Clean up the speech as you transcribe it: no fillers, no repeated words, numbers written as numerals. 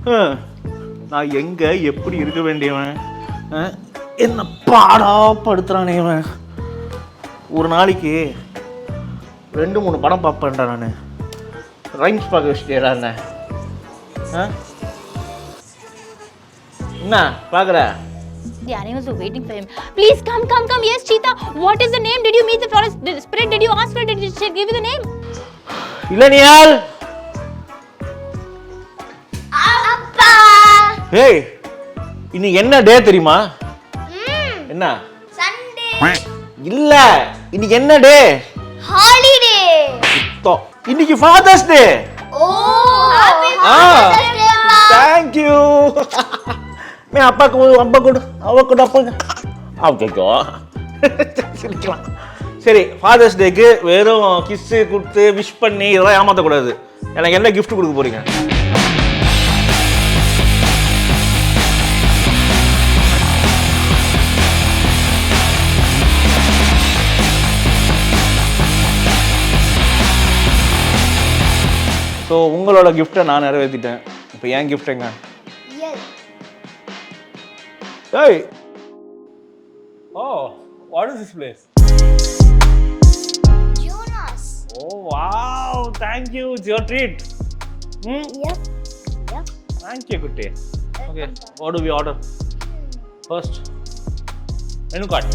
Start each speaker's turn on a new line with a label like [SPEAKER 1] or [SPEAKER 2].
[SPEAKER 1] நான் எங்கே எப்படி இருக்க வேண்டியவன், என்ன பாடாப்படுத்துறானே இவன். ஒரு நாளைக்கு 2-3 படம் பார்ப்பேன்டா நான். ரைம்ஸ் பார்க்க வச்சுட்டேடா என்ன. என்ன பார்க்குற?
[SPEAKER 2] The animals were waiting for him. Please come. Yes, Cheetah. What is the name? Did you meet the forest spirit? Did you ask for it? Did she give you the name?
[SPEAKER 1] இல்லனியால்.
[SPEAKER 2] அப்பா.
[SPEAKER 1] ஏய், இன்னைக்கு என்ன டே தெரியுமா? என்ன?
[SPEAKER 2] Sunday.
[SPEAKER 1] இல்ல, இன்னைக்கு என்ன day?
[SPEAKER 2] Holiday.
[SPEAKER 1] இன்னைக்கு Father's Day.
[SPEAKER 2] Oh, happy Father's Day.
[SPEAKER 1] Thank you. मैं அப்பா கூட சரி, ஃபாதர்ஸ் டேக்கு வெறும் கிஸ்ஸு கொடுத்து விஷ் பண்ணி இதெல்லாம் ஏமாற்றக்கூடாது. எனக்கு என்ன கிஃப்ட் கொடுக்க போறீங்க? ஸோ உங்களோட கிஃப்டை நான் நிறைவேற்றிட்டேன். இப்போ என் கிஃப்ட் எங்க? Hey. Oh, what is this place?
[SPEAKER 2] Jonas.
[SPEAKER 1] Oh, wow. Thank you. It's your treat.
[SPEAKER 2] Yep.
[SPEAKER 1] Thank you, Kutti. Okay, what do we order? First, menu card.